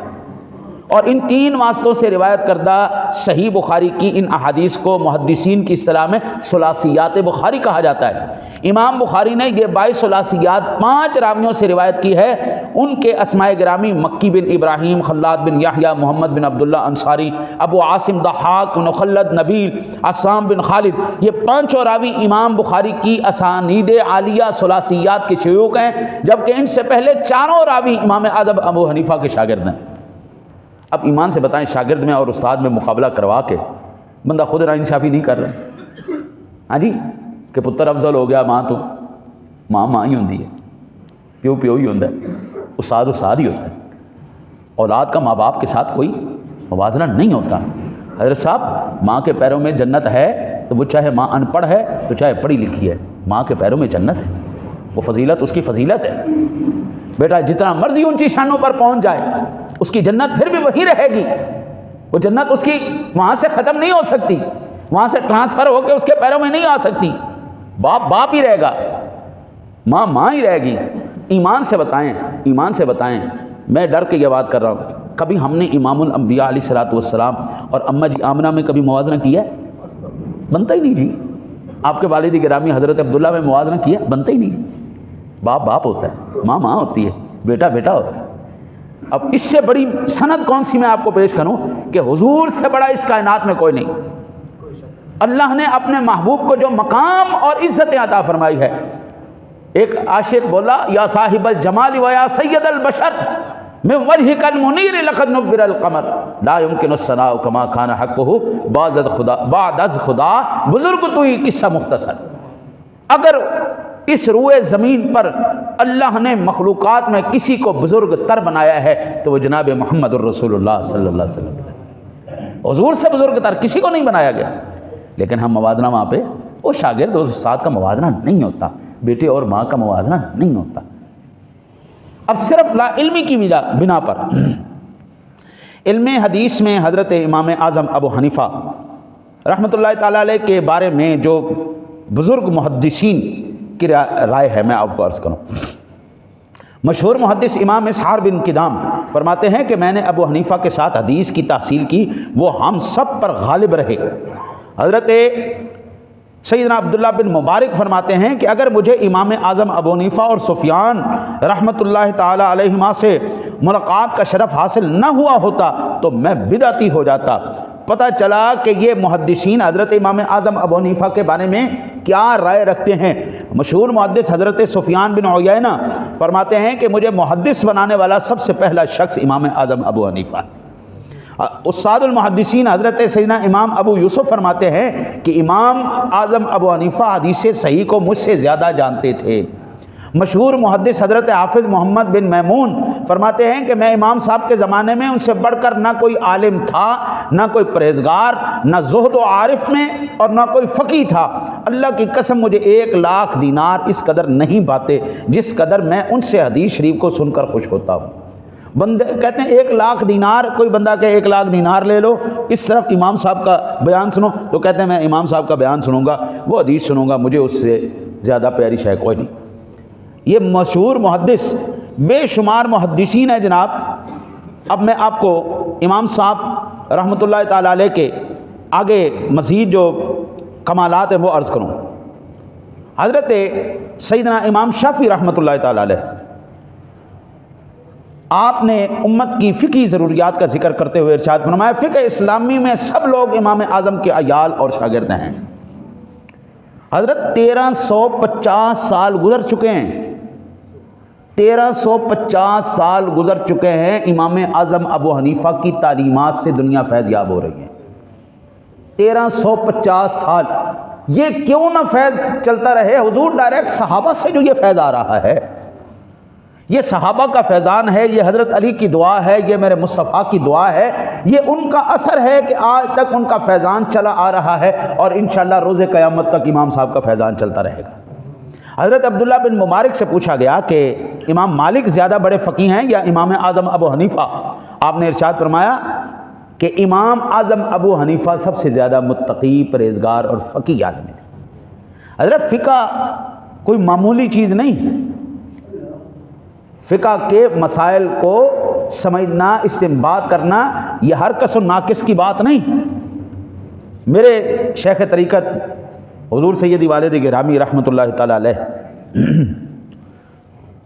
اور ان 3 واسطوں سے روایت کردہ صحیح بخاری کی ان احادیث کو محدثین کی اصطلاح میں ثلاثیات بخاری کہا جاتا ہے۔ امام بخاری نے یہ 22 ثلاثیات 5 راویوں سے روایت کی ہے، ان کے اسماء گرامی مکی بن ابراہیم، خلاد بن یحییٰ، محمد بن عبداللہ انصاری، ابو عاصم ضحاک بن خلد نبیل، عصام بن خالد، یہ 5 راوی امام بخاری کی اسانید عالیہ ثلاثیات کے شیوخ ہیں، جبکہ ان سے پہلے 4 راوی امام اعظم ابو حنیفہ کے شاگرد ہیں۔ اب ایمان سے بتائیں شاگرد میں اور استاد میں مقابلہ کروا کے بندہ خود ناانصافی نہیں کر رہا، ہاں جی، کہ پتر افضل ہو گیا ماں تو، ماں ہی ہوتی ہے، پیو ہی ہوتا ہے، استاد ہی ہوتا ہے، اولاد کا ماں باپ کے ساتھ کوئی موازنہ نہیں ہوتا۔ حضرت صاحب ماں کے پیروں میں جنت ہے تو وہ چاہے ماں ان پڑھ ہے تو چاہے پڑھی لکھی ہے، ماں کے پیروں میں جنت ہے، وہ فضیلت اس کی فضیلت ہے۔ بیٹا جتنا مرضی اونچی شانوں پر پہنچ جائے اس کی جنت پھر بھی وہی رہے گی، وہ جنت اس کی وہاں سے ختم نہیں ہو سکتی، وہاں سے ٹرانسفر ہو کے اس کے پیروں میں نہیں آ سکتی۔ باپ ہی رہے گا، ماں ہی رہے گی۔ ایمان سے بتائیں، میں ڈر کے یہ بات کر رہا ہوں، کبھی ہم نے امام الانبیاء علیہ الصلوۃ والسلام اور اماں جی آمنہ میں کبھی موازنہ کیا ہے؟ بنتا ہی نہیں جی۔ آپ کے والد گرامی حضرت عبداللہ میں موازنہ کیا؟ بنتا ہی نہیں جی۔ باپ ہوتا ہے، ماں ہوتی ہے، بیٹا ہوتا ہے۔ اب اس سے بڑی سند کون سی میں آپ کو پیش کروں کہ حضور سے بڑا اس کائنات میں کوئی نہیں۔ اللہ نے اپنے محبوب کو جو مقام اور عزت عطا فرمائی ہے، ایک عاشق بولا یا صاحب الجمال و یا سید البشر من وجهك المنیر لقد نور القمر لا يمكن الثناء كما كان حقه بعد از خدا۔ بزرگ تو ہی قصہ مختصر، اگر اس روئے زمین پر اللہ نے مخلوقات میں کسی کو بزرگ تر بنایا ہے تو وہ جناب محمد الرسول اللہ صلی اللہ علیہ وسلم۔ حضور سے بزرگ تر کسی کو نہیں بنایا گیا، لیکن ہم موازنہ وہاں پہ وہ شاگرد اور استاد کا موازنہ نہیں ہوتا، بیٹے اور ماں کا موازنہ نہیں ہوتا۔ اب صرف لا علمی کی بنا پر، علم حدیث میں حضرت امام اعظم ابو حنیفہ رحمۃ اللہ تعالیٰ علیہ کے بارے میں جو بزرگ محدثین کی رائے ہے میں آپ کو عرض کروں۔ مشہور محدث امام اسحاق بن کدام فرماتے ہیں کہ میں نے ابو حنیفہ کے ساتھ حدیث کی تحصیل کی، وہ ہم سب پر غالب رہے۔ حضرت سیدنا عبداللہ بن مبارک فرماتے ہیں کہ اگر مجھے امام اعظم ابو حنیفہ اور سفیان رحمۃ اللہ تعالی علیہما سے ملاقات کا شرف حاصل نہ ہوا ہوتا تو میں بدعتی ہو جاتا۔ پتہ چلا کہ یہ محدثین حضرت امام اعظم ابو حنیفہ کے بارے میں کیا رائے رکھتے ہیں۔ مشہور محدث حضرت سفیان بن عیینہ فرماتے ہیں کہ مجھے محدث بنانے والا سب سے پہلا شخص امام اعظم ابو حنیفہ۔ استاد المحدثین حضرت سیدنا امام ابو یوسف فرماتے ہیں کہ امام اعظم ابو حنیفہ حدیث صحیح کو مجھ سے زیادہ جانتے تھے۔ مشہور محدث حضرت حافظ محمد بن میمون فرماتے ہیں کہ میں امام صاحب کے زمانے میں ان سے بڑھ کر نہ کوئی عالم تھا، نہ کوئی پرہیزگار، نہ زہد و عارف میں، اور نہ کوئی فقیہ تھا۔ اللہ کی قسم مجھے 1,00,000 دینار اس قدر نہیں پاتے جس قدر میں ان سے حدیث شریف کو سن کر خوش ہوتا ہوں۔ بندے کہتے ہیں 1,00,000 دینار، کوئی بندہ کہ 1,00,000 دینار لے لو، اس طرف امام صاحب کا بیان سنو، تو کہتے ہیں میں امام صاحب کا بیان سنوں گا، وہ حدیث سنوں گا، مجھے اس سے زیادہ پیاری شے کوئی نہیں۔ یہ مشہور محدث، بے شمار محدثین ہیں جناب۔ اب میں آپ کو امام صاحب رحمۃ اللہ تعالیٰ علیہ کے آگے مزید جو کمالات ہیں وہ عرض کروں۔ حضرت سیدنا امام شافعی رحمۃ اللہ تعالیٰ علیہ، آپ نے امت کی فقہی ضروریات کا ذکر کرتے ہوئے ارشاد فرمایا فقہ اسلامی میں سب لوگ امام اعظم کے عیال اور شاگرد ہیں۔ حضرت 1350 سال گزر چکے ہیں، 1350 سال گزر چکے ہیں، امام اعظم ابو حنیفہ کی تعلیمات سے دنیا فیض یاب ہو رہی ہے۔ 1350 سال، یہ کیوں نہ فیض چلتا رہے؟ حضور ڈائریکٹ صحابہ سے جو یہ فیض آ رہا ہے، یہ صحابہ کا فیضان ہے، یہ حضرت علی کی دعا ہے، یہ میرے مصطفیٰ کی دعا ہے، یہ ان کا اثر ہے کہ آج تک ان کا فیضان چلا آ رہا ہے، اور انشاءاللہ روز قیامت تک امام صاحب کا فیضان چلتا رہے گا۔ حضرت عبداللہ بن مبارک سے پوچھا گیا کہ امام مالک زیادہ بڑے فقیہ ہیں یا امام اعظم ابو حنیفہ؟ آپ نے ارشاد فرمایا کہ امام اعظم ابو حنیفہ سب سے زیادہ متقی، پرہیزگار اور فقیہ آدمی تھے۔ حضرت فقہ کوئی معمولی چیز نہیں، فقہ کے مسائل کو سمجھنا، استنباط کرنا، یہ ہر کس و ناقص کی بات نہیں۔ میرے شیخ طریقت حضور سیدی والد گرامی رحمۃ اللہ تعالیٰ علیہ،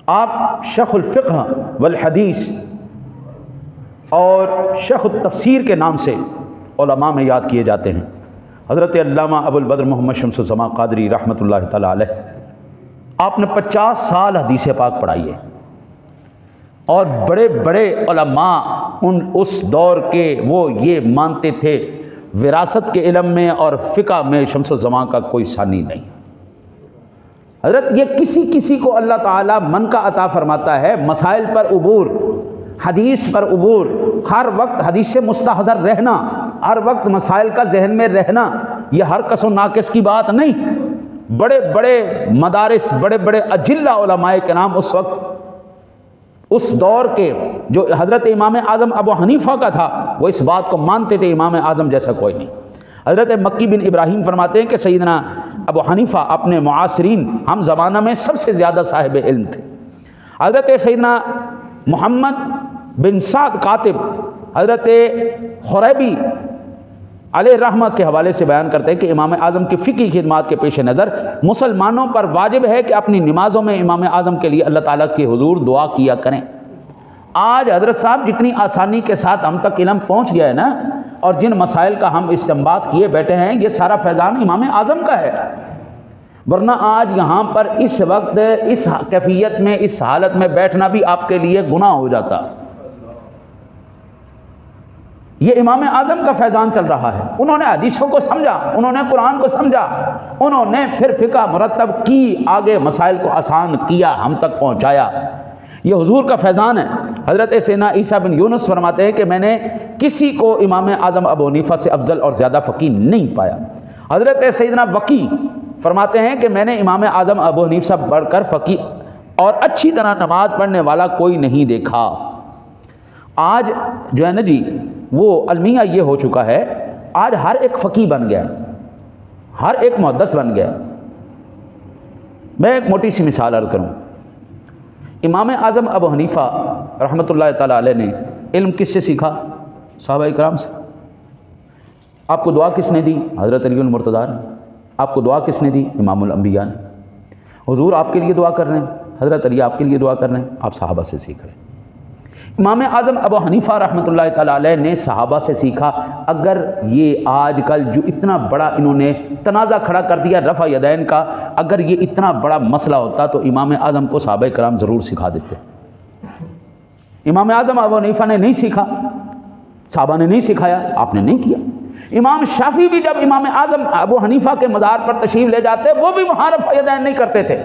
آپ شیخ الفقہ والحدیث اور شیخ التفسیر کے نام سے علماء میں یاد کیے جاتے ہیں۔ حضرت علامہ ابو البدر محمد شمس الزمان قادری رحمۃ اللہ تعالیٰ علیہ، آپ نے 50 سال حدیث پاک پڑھائی ہے، اور بڑے بڑے علماء اس دور کے وہ یہ مانتے تھے وراثت کے علم میں اور فقہ میں شمس الزمان کا کوئی ثانی نہیں۔ حضرت یہ کسی کو اللہ تعالیٰ من کا عطا فرماتا ہے، مسائل پر عبور، حدیث پر عبور، ہر وقت حدیث سے مستحضر رہنا، ہر وقت مسائل کا ذہن میں رہنا، یہ ہر کس و ناقص کی بات نہیں۔ بڑے بڑے مدارس، بڑے بڑے اجلہ علماء کرام اس وقت، اس دور کے جو حضرت امام اعظم ابو حنیفہ کا تھا، وہ اس بات کو مانتے تھے امام اعظم جیسا کوئی نہیں۔ حضرت مکی بن ابراہیم فرماتے ہیں کہ سیدنا ابو حنیفہ اپنے معاصرین ہم زمانہ میں سب سے زیادہ صاحب علم تھے۔ حضرت سیدنا محمد بن سعد کاتب حضرت خریبی علیہ رحمہ کے حوالے سے بیان کرتے ہیں کہ امام اعظم کی فقہی خدمات کے پیش نظر مسلمانوں پر واجب ہے کہ اپنی نمازوں میں امام اعظم کے لیے اللہ تعالیٰ کے حضور دعا کیا کریں۔ آج حضرت صاحب جتنی آسانی کے ساتھ ہم تک علم پہنچ گیا ہے نا، اور جن مسائل کا ہم استنباط کیے بیٹھے ہیں، یہ سارا فیضان امام اعظم کا ہے، ورنہ آج یہاں پر اس وقت اس کیفیت میں، اس حالت میں بیٹھنا بھی آپ کے لیے گناہ ہو جاتا۔ یہ امام اعظم کا فیضان چل رہا ہے، انہوں نے حدیثوں کو سمجھا، انہوں نے قرآن کو سمجھا، انہوں نے پھر فقہ مرتب کی، آگے مسائل کو آسان کیا، ہم تک پہنچایا۔ یہ حضور کا فیضان ہے۔ حضرت سیدنا عیسیٰ بن یونس فرماتے ہیں کہ میں نے کسی کو امام اعظم ابو حنیفہ سے افضل اور زیادہ فقیہ نہیں پایا۔ حضرت سیدنا وقی فرماتے ہیں کہ میں نے امام اعظم ابو حنیفہ سے بڑھ کر فقیہ اور اچھی طرح نماز پڑھنے والا کوئی نہیں دیکھا۔ آج جو ہے نا جی، وہ المیہ یہ ہو چکا ہے، آج ہر ایک فقیہ بن گیا، ہر ایک محدث بن گیا۔ میں ایک موٹی سی مثال عرض کروں۔ امام اعظم ابو حنیفہ رحمۃ اللہ تعالیٰ علیہ نے علم کس سے سیکھا؟ صحابہ کرام سے۔ آپ کو دعا کس نے دی؟ حضرت علی المرتضیٰ نے۔ آپ کو دعا کس نے دی؟ امام الانبیاء نے۔ حضور آپ کے لیے دعا کر رہے ہیں، حضرت علی آپ کے لیے دعا کر رہے ہیں، آپ صحابہ سے سیکھ رہے ہیں۔ امام اعظم ابو حنیفہ رحمۃ اللہ تعالیٰ علیہ نے صحابہ سے سیکھا۔ اگر یہ آج کل جو اتنا بڑا انہوں نے تنازع کھڑا کر دیا رفع یدین کا، اگر یہ اتنا بڑا مسئلہ ہوتا تو امام اعظم کو صحابہ کرام ضرور سکھا دیتے۔ امام اعظم ابو حنیفہ نے نہیں سیکھا، صحابہ نے نہیں سکھایا، آپ نے نہیں کیا۔ امام شافعی بھی جب امام اعظم ابو حنیفہ کے مزار پر تشریف لے جاتے، وہ بھی وہاں رفع یدین نہیں کرتے تھے۔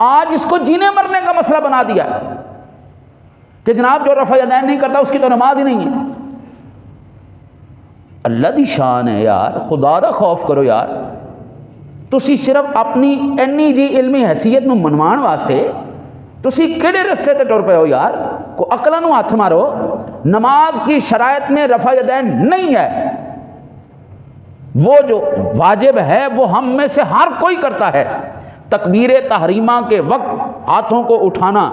آج اس کو جینے مرنے کا مسئلہ بنا دیا کہ جناب جو رفع یدین نہیں کرتا اس کی تو نماز ہی نہیں ہے۔ اللہ دی شان ہے یار، خدا دا خوف کرو یار۔ تسی صرف اپنی اینی جی علمی حیثیت نو منوان واسطے تسی کیڑے رستے تے ٹر پے ہو یار؟ کو عقلاں نو ہاتھ مارو۔ نماز کی شرائط میں رفع یدین نہیں ہے، وہ جو واجب ہے وہ ہم میں سے ہر کوئی کرتا ہے۔ تکبیر تحریمہ کے وقت ہاتھوں کو اٹھانا،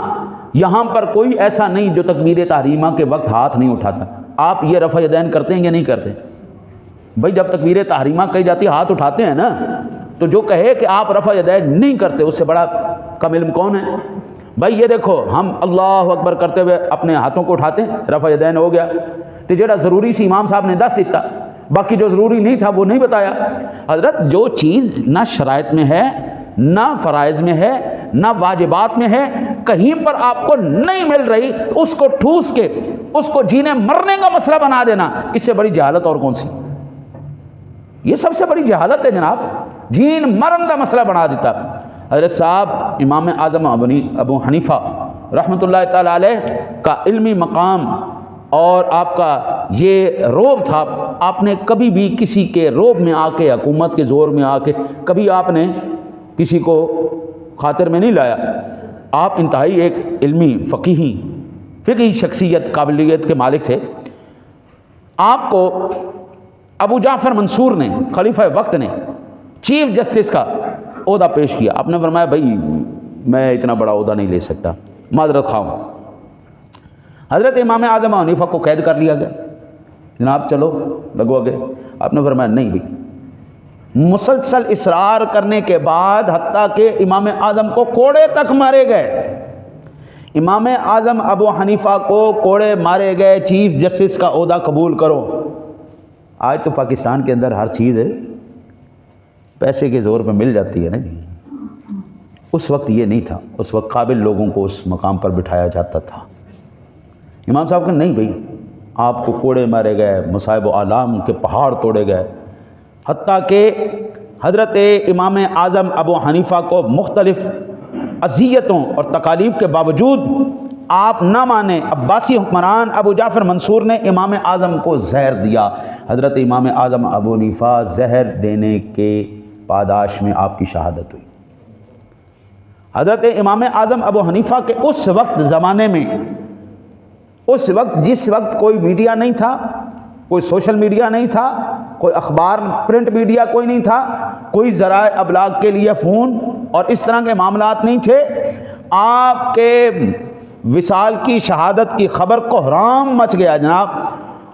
یہاں پر کوئی ایسا نہیں جو تکبیر تحریمہ کے وقت ہاتھ نہیں اٹھاتا۔ آپ یہ رفع یدین کرتے ہیں یا نہیں کرتے؟ بھائی جب تکبیر تحریمہ کہی جاتی ہے ہاتھ اٹھاتے ہیں نا، تو جو کہے کہ آپ رفع یدین نہیں کرتے اس سے بڑا کم علم کون ہے؟ بھائی یہ دیکھو، ہم اللہ اکبر کرتے ہوئے اپنے ہاتھوں کو اٹھاتے ہیں، رفع یدین ہو گیا۔ تو جڑا ضروری سی امام صاحب نے دس دیتا، باقی جو ضروری نہیں تھا وہ نہیں بتایا۔ حضرت جو چیز نہ شرائط میں ہے، نہ فرائض میں ہے، نہ واجبات میں ہے، کہیں پر آپ کو نہیں مل رہی، اس کو ٹھوس کے اس کو جینے مرنے کا مسئلہ بنا دینا، اس سے بڑی جہالت اور کون سی؟ یہ سب سے بڑی جہالت ہے جناب، جین مرن کا مسئلہ بنا دیتا۔ حضرت صاحب امام اعظم ابو حنیفہ رحمۃ اللہ تعالیٰ علیہ کا علمی مقام اور آپ کا یہ روب تھا، آپ نے کبھی بھی کسی کے روب میں آ کے، حکومت کے زور میں آ کے کبھی آپ نے کسی کو خاطر میں نہیں لایا۔ آپ انتہائی ایک علمی فقہی شخصیت، قابلیت کے مالک تھے۔ آپ کو ابو جعفر منصور نے، خلیفہ وقت نے، چیف جسٹس کا عہدہ پیش کیا۔ آپ نے فرمایا بھائی میں اتنا بڑا عہدہ نہیں لے سکتا، معذرت خواہ ہوں۔ حضرت امام اعظم حنیفہ کو قید کر لیا گیا، جناب چلو لگو گے۔ آپ نے فرمایا نہیں بھائی، مسلسل اصرار کرنے کے بعد حتیٰ کہ امام اعظم کو کوڑے تک مارے گئے۔ امام اعظم ابو حنیفہ کو کوڑے مارے گئے، چیف جسٹس کا عہدہ قبول کرو۔ آج تو پاکستان کے اندر ہر چیز ہے پیسے کے زور پہ مل جاتی ہے نا جی، اس وقت یہ نہیں تھا، اس وقت قابل لوگوں کو اس مقام پر بٹھایا جاتا تھا۔ امام صاحب کہ نہیں بھائی آپ کو کوڑے مارے گئے، مصائب و آلام کے پہاڑ توڑے گئے، حتیٰ کہ حضرت امام اعظم ابو حنیفہ کو مختلف اذیتوں اور تکالیف کے باوجود آپ نہ مانے، عباسی حکمران ابو جعفر منصور نے امام اعظم کو زہر دیا۔ حضرت امام اعظم ابو حنیفہ زہر دینے کے پاداش میں آپ کی شہادت ہوئی۔ حضرت امام اعظم ابو حنیفہ کے اس وقت زمانے میں، اس وقت جس وقت کوئی میڈیا نہیں تھا، کوئی سوشل میڈیا نہیں تھا، کوئی اخبار پرنٹ میڈیا کوئی نہیں تھا، کوئی ذرائع ابلاغ کے لیے فون اور اس طرح کے معاملات نہیں تھے، آپ کے وصال کی شہادت کی خبر کوہرام مچ گیا جناب،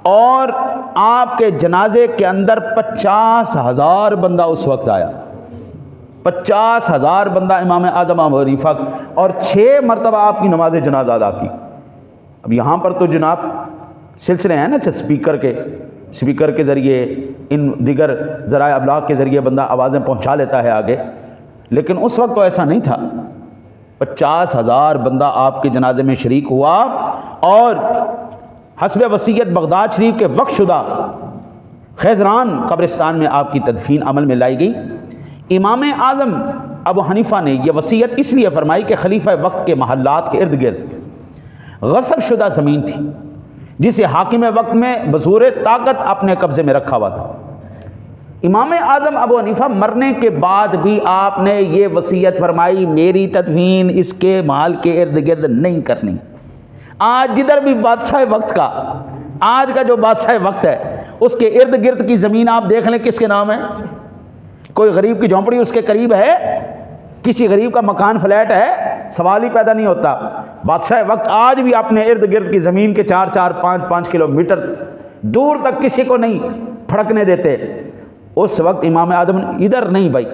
اور آپ کے جنازے کے اندر 50,000 بندہ اس وقت آیا، 50,000 بندہ امام اعظم ابو حنیفہ، اور 6 مرتبہ آپ کی نماز جنازہ ادا کی۔ اب یہاں پر تو جناب سلسلے ہیں نا، اسپیکر کے ذریعے، ان دیگر ذرائع ابلاغ کے ذریعے بندہ آوازیں پہنچا لیتا ہے آگے، لیکن اس وقت تو ایسا نہیں تھا۔ 50,000 بندہ آپ کے جنازے میں شریک ہوا، اور حسب وصیت بغداد شریف کے وقف شدہ خیزران قبرستان میں آپ کی تدفین عمل میں لائی گئی۔ امام اعظم ابو حنیفہ نے یہ وصیت اس لیے فرمائی کہ خلیفہ وقت کے محلات کے ارد گرد غصب شدہ زمین تھی، جسے حاکم وقت میں بزور طاقت اپنے قبضے میں رکھا ہوا تھا۔ امام اعظم ابو حنیفہ مرنے کے بعد بھی آپ نے یہ وصیت فرمائی، میری تدفین اس کے محل کے ارد گرد نہیں کرنی۔ آج جدھر بھی بادشاہ وقت کا، آج کا جو بادشاہ وقت ہے، اس کے ارد گرد کی زمین آپ دیکھ لیں کس کے نام ہے؟ کوئی غریب کی جھونپڑی اس کے قریب ہے، کسی غریب کا مکان فلیٹ ہے، سوال ہی پیدا نہیں ہوتا۔ بادشاہ وقت آج بھی اپنے ارد گرد کی زمین کے 4-4 5-5 کلومیٹر دور تک کسی کو نہیں پھڑکنے دیتے۔ اس وقت امام اعظم ادھر نہیں بھائی،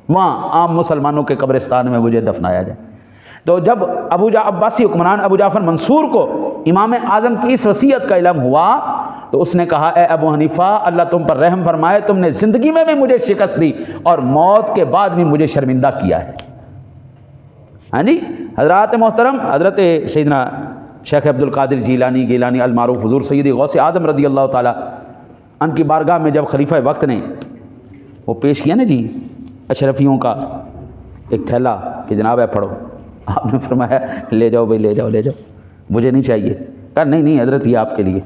وہاں عام مسلمانوں کے قبرستان میں مجھے دفنایا جائے۔ تو جب عباسی حکمران ابو جعفر منصور کو امام اعظم کی اس وصیت کا علم ہوا تو اس نے کہا، اے ابو حنیفہ، اللہ تم پر رحم فرمائے، تم نے زندگی میں بھی مجھے شکست دی اور موت کے بعد بھی مجھے شرمندہ کیا ہے۔ ہاں جی حضرات محترم، حضرت سیدنا شیخ عبد القادر جیلانی المعروف حضور سیدی غوث اعظم رضی اللہ تعالی ان کی بارگاہ میں جب خلیفہ وقت نے وہ پیش کیا نا جی اشرفیوں کا ایک تھیلا کہ جناب ہے پڑھو، آپ نے فرمایا لے جاؤ بھائی، لے جاؤ مجھے نہیں چاہیے۔ کہا نہیں حضرت یہ آپ کے لیے۔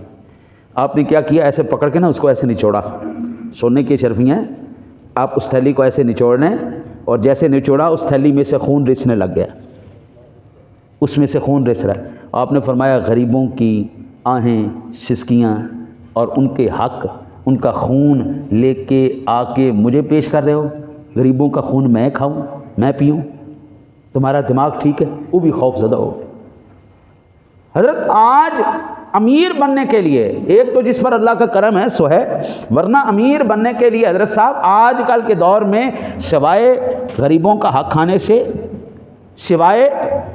آپ نے کیا کیا؟ ایسے پکڑ کے نا اس کو ایسے نچوڑا، سونے کی اشرفیاں ہیں، آپ اس تھیلی کو ایسے نچوڑنے، اور جیسے نچوڑا اس تھیلی میں سے خون رسنے لگ گیا، اس میں سے خون رس رہا ہے۔ آپ نے فرمایا غریبوں کی آہیں سسکیاں اور ان کے حق، ان کا خون لے کے آ کے مجھے پیش کر رہے ہو؟ غریبوں کا خون میں کھاؤں، میں پیوں؟ تمہارا دماغ ٹھیک ہے؟ وہ بھی خوف زدہ ہو گئے۔ حضرت آج امیر بننے کے لیے، ایک تو جس پر اللہ کا کرم ہے سو ہے، ورنہ امیر بننے کے لیے حضرت صاحب آج کل کے دور میں سوائے غریبوں کا حق کھانے سے، سوائے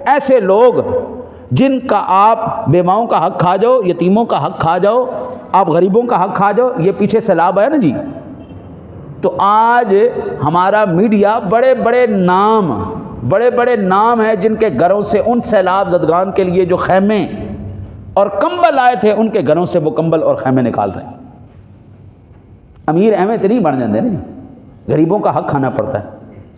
ایسے لوگ جن کا آپ بیواؤں کا حق کھا جاؤ، یتیموں کا حق کھا جاؤ، آپ غریبوں کا حق کھا جاؤ، یہ پیچھے سے لابھ ہے نا جی۔ تو آج ہمارا میڈیا بڑے بڑے نام ہیں جن کے گھروں سے ان سیلاب زدگان کے لیے جو خیمے اور کمبل آئے تھے ان کے گھروں سے وہ کمبل اور خیمے نکال رہے ہیں۔ امیر احمد نہیں بن جاتے نا، غریبوں کا حق کھانا پڑتا ہے،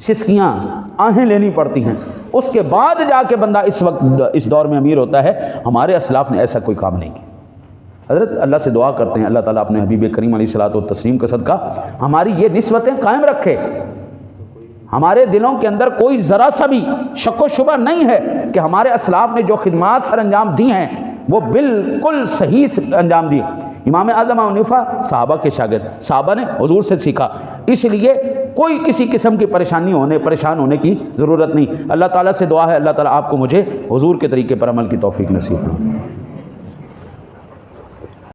سسکیاں آہیں لینی پڑتی ہیں، اس کے بعد جا کے بندہ اس وقت اس دور میں امیر ہوتا ہے۔ ہمارے اسلاف نے ایسا کوئی کام نہیں کیا۔ حضرت اللہ سے دعا کرتے ہیں اللہ تعالیٰ اپنے حبیب کریم علیہ الصلوۃ والتسلیم کا صدقہ ہماری یہ نسبتیں قائم رکھے، ہمارے دلوں کے اندر کوئی ذرا سا بھی شک و شبہ نہیں ہے کہ ہمارے اسلاف نے جو خدمات سر انجام دی ہیں وہ بالکل صحیح انجام دی۔ امام اعظم ابو حنیفہ صحابہ کے شاگرد، صحابہ نے حضور سے سیکھا، اس لیے کوئی کسی قسم کی پریشان ہونے کی ضرورت نہیں۔ اللہ تعالیٰ سے دعا ہے اللہ تعالیٰ آپ کو مجھے حضور کے طریقے پر عمل کی توفیق نصیب فرمائے۔